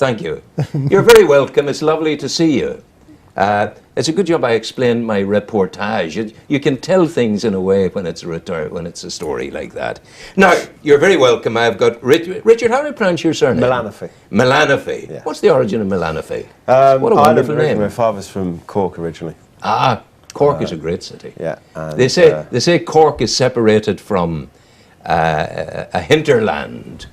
Thank you. You're very welcome. It's lovely to see you. It's a good job I explained my reportage. You can tell things in a way when it's a story like that. Now, you're very welcome. I've got Richard, how do I pronounce your surname? Melaniphy. Melaniphy. Yeah. What's the origin of Melaniphy? What a wonderful name. My father's from Cork originally. Ah, Cork is a great city. Yeah. And, they say Cork is separated from a hinterland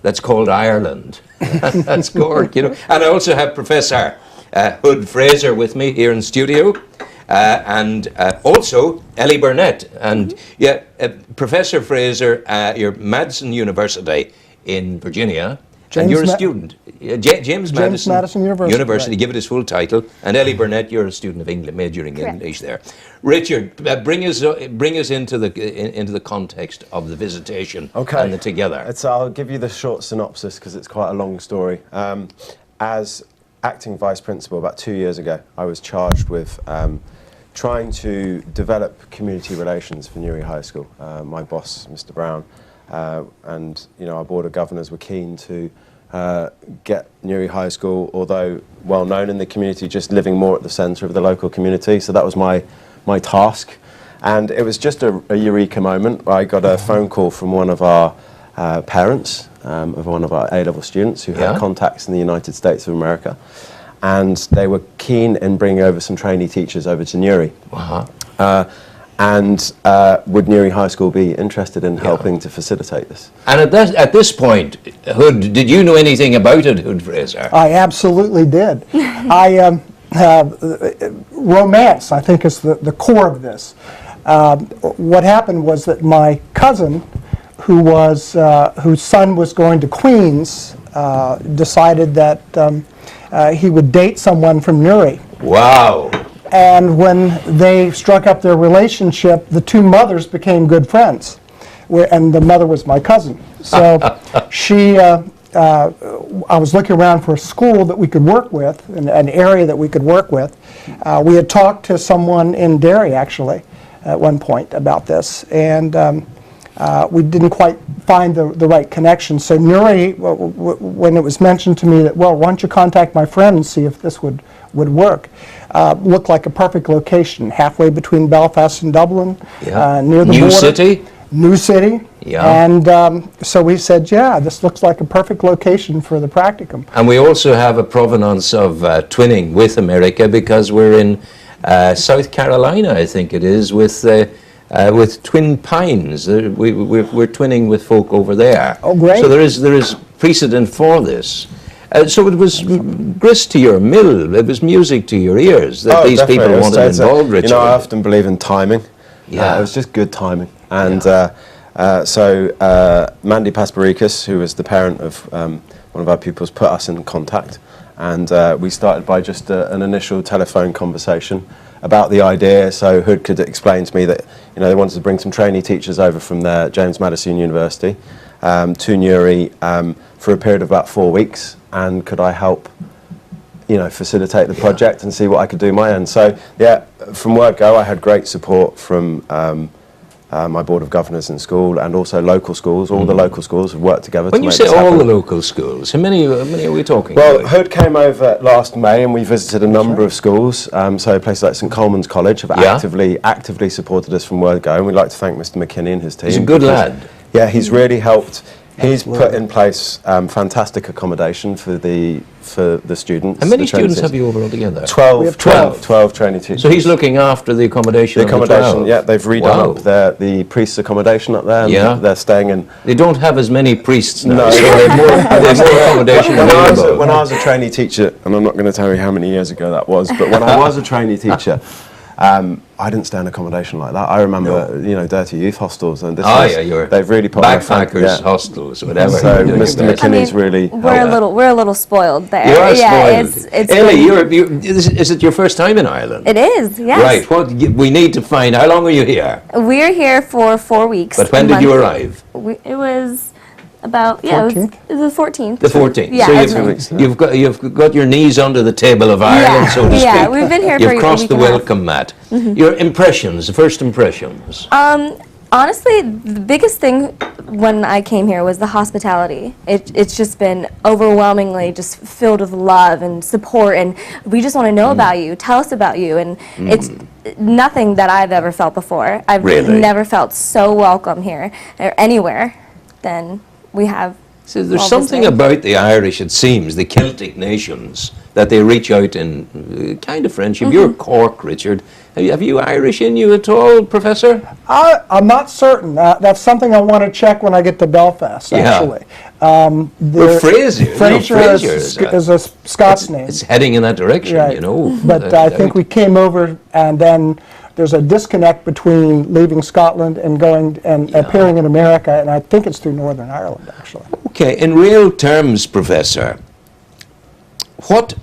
that's called Ireland. That's Cork, you know. And I also have Professor Hood Frazier with me here in studio, and also Ellie Burnett. And yeah, Professor Frazier, you're Madison University in Virginia, and you're a student. James Madison University. Right. Give it his full title. And Ellie Burnett, you're a student of English, majoring in English there. Richard, bring us into the context of the visitation and the together. I'll give you the short synopsis because it's quite a long story. As acting vice principal about 2 years ago, I was charged with trying to develop community relations for Newry High School. My boss, Mr. Brown, and our board of governors were keen to get Newry High School, although well known in the community, just living more at the centre of the local community. So that was my task, and it was just a eureka moment. I got a phone call from one of our parents of one of our A-level students who had contacts in the United States of America, and they were keen in bringing over some trainee teachers over to Newry. And would Newry High School be interested in helping to facilitate this? And at this point, Hood, did you know anything about it, Hood Fraser? I absolutely did. Romance, I think, is the core of this. What happened was that my cousin, whose son was going to Queens, decided that he would date someone from Newry. Wow. And when they struck up their relationship, the two mothers became good friends. And the mother was my cousin. So I was looking around for a school that we could work with, an area that we could work with. We had talked to someone in Derry, actually, at one point about this. And we didn't quite find the right connection. So Newry, when it was mentioned to me that, well, why don't you contact my friend and see if this would work, looked like a perfect location, halfway between Belfast and Dublin, near the border. New city. Yeah. And so we said, yeah, this looks like a perfect location for the practicum. And we also have a provenance of twinning with America, because we're in South Carolina, I think it is, with Twin Pines. We're twinning with folk over there. Oh, great. So there is precedent for this. So it was grist to your mill, it was music to your ears that these people wanted involved, Richard. I often believe in timing. Yeah. It was just good timing. And so Mandy Pasparikis, who was the parent of one of our pupils, put us in contact. And we started by just an initial telephone conversation about the idea, so Hood could explain to me that they wanted to bring some trainee teachers over from there, James Madison University, to Newry for a period of about 4 weeks, and could I help facilitate the project and see what I could do my end. So yeah, from word go, I had great support from my board of governors in school, and also local schools. All the local schools have worked together. When you say all the local schools, how many are we talking about? Well, Hood came over last May, and we visited a number of schools. So places like St Coleman's College have actively supported us from word go, and we'd like to thank Mr. McKinney and his team. He's a good lad. Yeah, he's really helped. He's put in place fantastic accommodation for the students. How many students have you over altogether? 12 training teachers. So he's looking after the accommodation. The accommodation, yeah. They've redone up the priests' accommodation up there. And they're staying in. They don't have as many priests now, so they have more accommodation available. When I was a trainee teacher, and I'm not going to tell you how many years ago that was, but when I was a trainee teacher, I didn't stay in accommodation like that. I remember, dirty youth hostels, and they've really put backpackers hostels, whatever. So Mr. McKinney's really. We're a little spoiled there. You are spoiled. It's Ellie, is it your first time in Ireland? It is. Yes. Right. Well, we need to find. How long are you here? We're here for 4 weeks. But when did you arrive? It was about it was the 14th. The 14th. Yeah. So you've got your knees under the table of Ireland, so to speak. Yeah, we've been here for a week. You've crossed the welcome mat. Your impressions, the first impressions. Honestly, the biggest thing when I came here was the hospitality. It's just been overwhelmingly just filled with love and support, and we just want to know about you, tell us about you, and it's nothing that I've ever felt before. I've Really? never felt so welcome here or anywhere than we have. So there's all something this way. about the Irish, it seems, the Celtic nations, that they reach out in kind of friendship. You're Cork, Richard. Have you Irish in you at all, Professor? I'm not certain. That's something I want to check when I get to Belfast, Yeah. actually. Well, Frazier. Frazier is a Scots name. It's heading in that direction, Right. you know. But I think we came over, and then there's a disconnect between leaving Scotland and going and appearing in America, and I think it's through Northern Ireland, actually. Okay, in real terms, Professor, what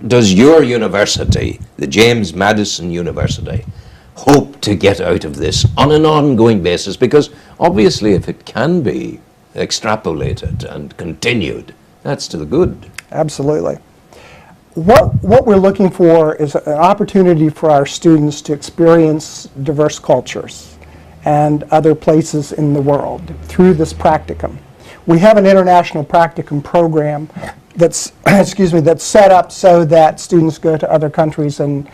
does your university, the James Madison University, hope to get out of this on an ongoing basis? Because obviously if it can be extrapolated and continued, that's to the good. Absolutely. What we're looking for is an opportunity for our students to experience diverse cultures and other places in the world through this practicum. We have an international practicum program that's that's set up so that students go to other countries and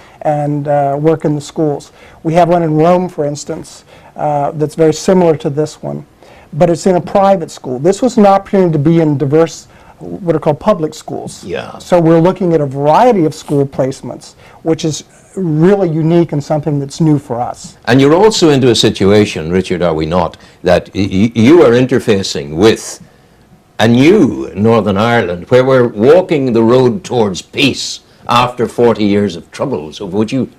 work in the schools. We have one in Rome, for instance, that's very similar to this one, but it's in a private school. This was an opportunity to be in diverse, what are called public schools. Yeah. So we're looking at a variety of school placements, which is really unique and something that's new for us. And you're also into a situation, Richard, are we not, that you are interfacing with a new Northern Ireland where we're walking the road towards peace after 40 years of troubles, of which you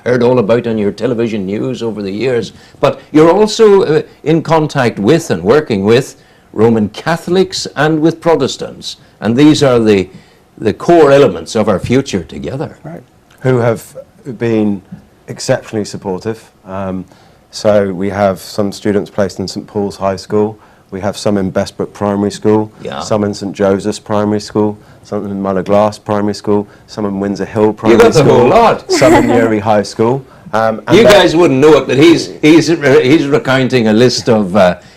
heard all about on your television news over the years. But you're also in contact with and working with Roman Catholics and with Protestants. And these are the core elements of our future together. Right. Who have been exceptionally supportive. So we have some students placed in St Paul's High School. We have some in Bestbrook Primary School, some in St Joseph's Primary School, some in Mullaglass Primary School, some in Windsor Hill Primary School. You got the whole lot. Some in Newry High School. You guys wouldn't know it, but he's recounting a list of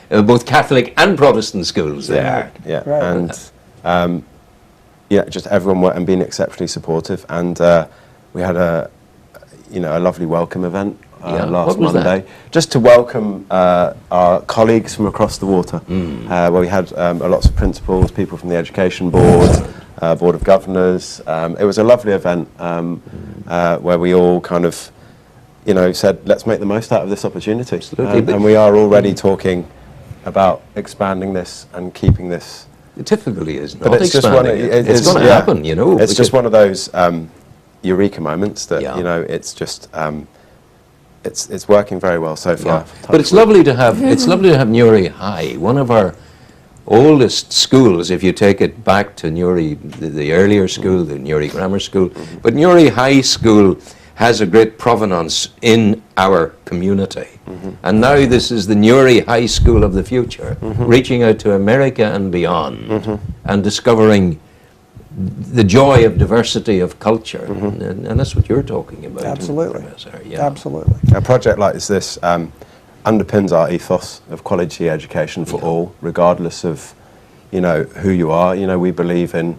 both Catholic and Protestant schools there. Yeah, Right. and just everyone were and being exceptionally supportive. And we had a lovely welcome event last Monday, just to welcome our colleagues from across the water, where we had lots of principals, people from the Education Board, Board of Governors. It was a lovely event where we all kind of, said, let's make the most out of this opportunity. Absolutely. And we are already talking about expanding this and keeping this. The difficulty is not But it's just expanding it. It's going to happen, It's just one of those eureka moments that, it's just, it's working very well so far. Yeah. But it's lovely to have Newry High, one of our oldest schools, if you take it back to Newry, the earlier school, the Newry Grammar School. But Newry High School has a great provenance in our community. And now this is the Newry High School of the future, reaching out to America and beyond, and discovering the joy of diversity of culture. And that's what you're talking about. Absolutely. Professor. Yeah. Absolutely. A project like this underpins our ethos of quality education for all, regardless of, who you are. We believe in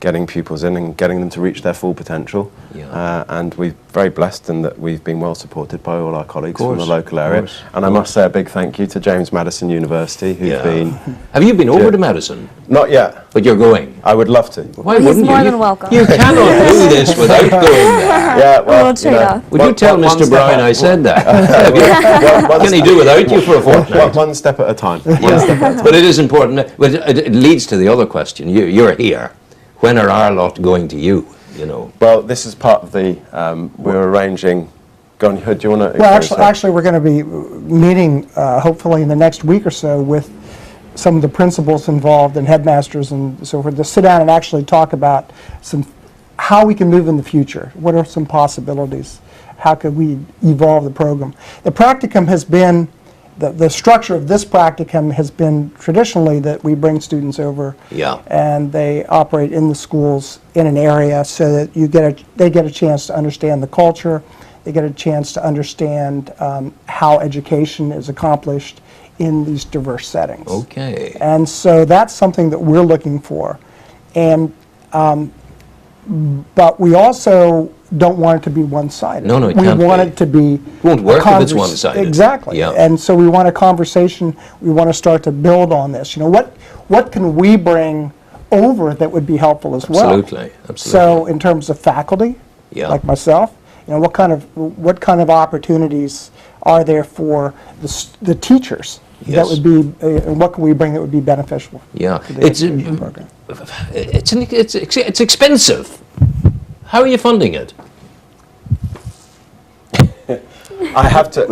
getting pupils in and getting them to reach their full potential. And we're very blessed in that we've been well supported by all our colleagues from the local area. And I must say a big thank you to James Madison University, who've been... Have you been over to Madison? Not yet. But you're going? I would love to. Why He's wouldn't more you? than welcome. You cannot do this without going there. Yeah, We'll trade off. Would you tell Mr. Brown I said that? Can he do without you for a fortnight? One step at a time. But it is important. But it leads to the other question. You're here. When are our lot going to you? Well, this is part of the... we're arranging... Go on, do you want to... Well, actually, we're going to be meeting, hopefully in the next week or so, with some of the principals involved and headmasters and so forth, to sit down and actually talk about how we can move in the future. What are some possibilities? How could we evolve the program? The practicum has been, the structure of this practicum has been traditionally that we bring students over and they operate in the schools in an area so that they get a chance to understand the culture, They get a chance to understand how education is accomplished in these diverse settings. Okay. And so that's something that we're looking for. And but we also don't want it to be one-sided. No, it we can't want be. it to be Won't work a if it's one-sided. Exactly. Yeah. And so we want a conversation. We want to start to build on this. You know, what can we bring over that would be helpful as well? Absolutely. So in terms of faculty, Yeah. like myself, you know, what kind of opportunities are there for the teachers that Yes. would be, and what can we bring that would be beneficial? Yeah. To the education program. It's expensive. How are you funding it? I have to,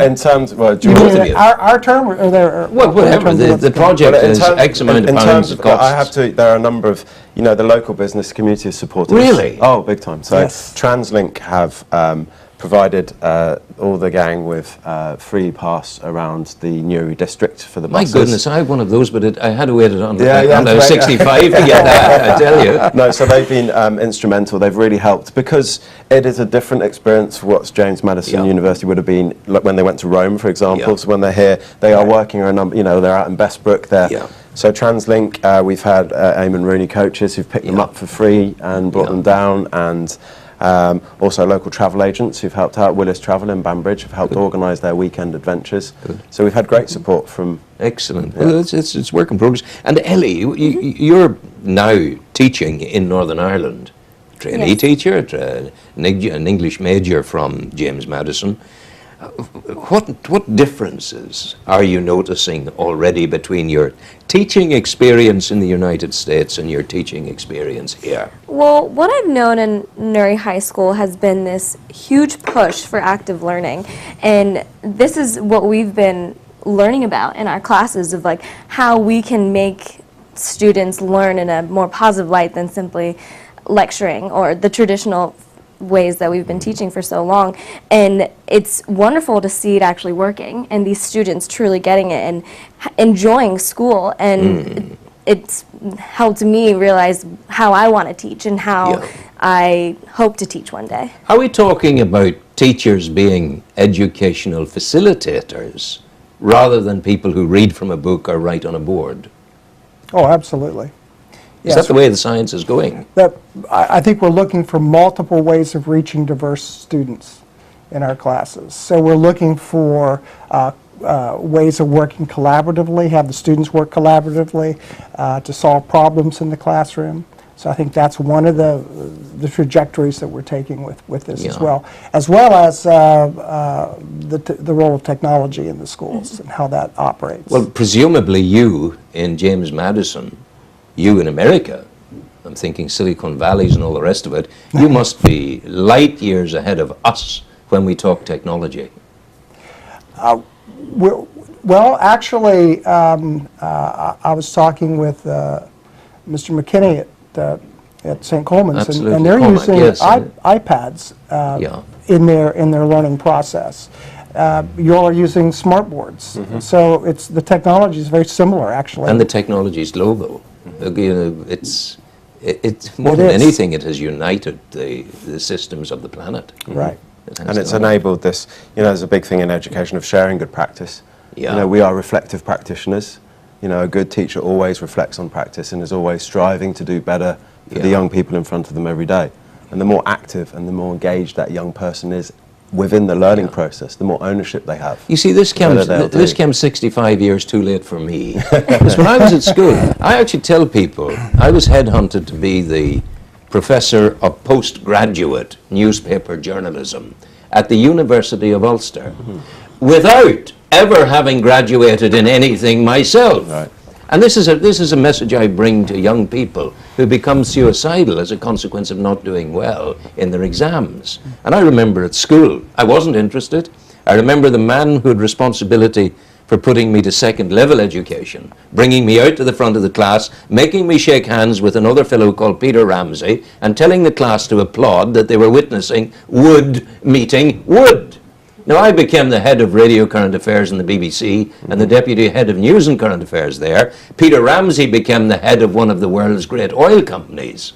in terms, well, do you Both want of you. Our term or their? Well, whatever. The project Well, in is terms- X amount of in pounds terms of of that, costs. I have to. There are a number of, you know, the local business community has supported us. Really? Oh, big time. So Yes. TransLink have provided all the gang with free pass around the Newry district for the My buses. goodness, I had one of those, but I had to wait it on. Yeah, yeah, and I was right. 65 to get that, I tell you. No, so they've been instrumental. They've really helped because it is a different experience for what James Madison Yeah. University would have been like when they went to Rome, for example. Yeah. So when they're here, they are working a number. You know, they're out in Bestbrook. Yeah. So TransLink, we've had Eamon Rooney coaches who've picked them Yeah. up for free and brought Yeah. them down, and also local travel agents who've helped out. Willis Travel in Banbridge have helped organise their weekend adventures. So we've had great support from. Excellent. Well, it's work in progress. And Ellie, you're now teaching in Northern Ireland. Trainee Yes. teacher, an English major from James Madison. What differences are you noticing already between your teaching experience in the United States and your teaching experience here? Well, what I've known in Newry High School has been this huge push for active learning, and this is what we've been learning about in our classes of like how we can make students learn in a more positive light than simply lecturing or the traditional ways that we've been teaching for so long. And it's wonderful to see it actually working and these students truly getting it and enjoying school, and it's helped me realize how I want to teach and how Yeah. I hope to teach one day. Are we talking about teachers being educational facilitators rather than people who read from a book or write on a board? Oh, absolutely. Is that the way the science is going? I think we're looking for multiple ways of reaching diverse students in our classes. So we're looking for ways of working collaboratively, have the students work collaboratively to solve problems in the classroom. So I think that's one of the trajectories that we're taking with this as Yeah. well as the role of technology in the schools and how that operates. Well, presumably you in James Madison, you in America, I'm thinking Silicon Valleys and all the rest of it, you must be light years ahead of us when we talk technology. Well, actually, I was talking with Mr. McKinney at St. Coleman's, Absolutely, and they're Cormac, using yes. iPads Yeah. in their learning process. You're using smartboards, so the technology is very similar, actually. And the technology is global. You know, it's more It than is. anything, it has united the systems of the planet. Right. It has And it's done. enabled this, you know, there's a big thing in education of sharing good practice. Yeah. You know, we are reflective practitioners. You know, a good teacher always reflects on practice and is always striving to do better for the Yeah. young people in front of them every day. And the more active and the more engaged that young person is within the learning process, the more ownership they have. You see, this Better comes they'll this do. came 65 years too late for me. Because when I was at school, I actually tell people I was headhunted to be the professor of postgraduate newspaper journalism at the University of Ulster, without ever having graduated in anything myself. Right. And this is a message I bring to young people who become suicidal as a consequence of not doing well in their exams. And I remember at school, I wasn't interested. I remember the man who had responsibility for putting me to second level education, bringing me out to the front of the class, making me shake hands with another fellow called Peter Ramsey, and telling the class to applaud that they were witnessing wood meeting wood. Now, I became the head of radio current affairs in the BBC and the deputy head of news and current affairs there. Peter Ramsey became the head of one of the world's great oil companies.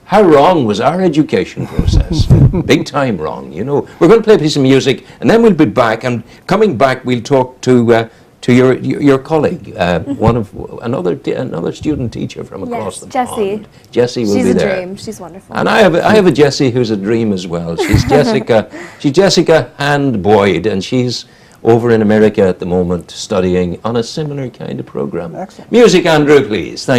how wrong was our education process? Big time wrong, you know. We're going to play a piece of music, and then we'll be back. And coming back, we'll talk to your colleague, another student teacher from across the Jessie. pond. Jessie will She's be a there. dream. She's wonderful. And I have a Jessie who's a dream as well. She's Jessica Hand Boyd, and she's over in America at the moment studying on a similar kind of program. Excellent. Music, Andrew, please. Thank you.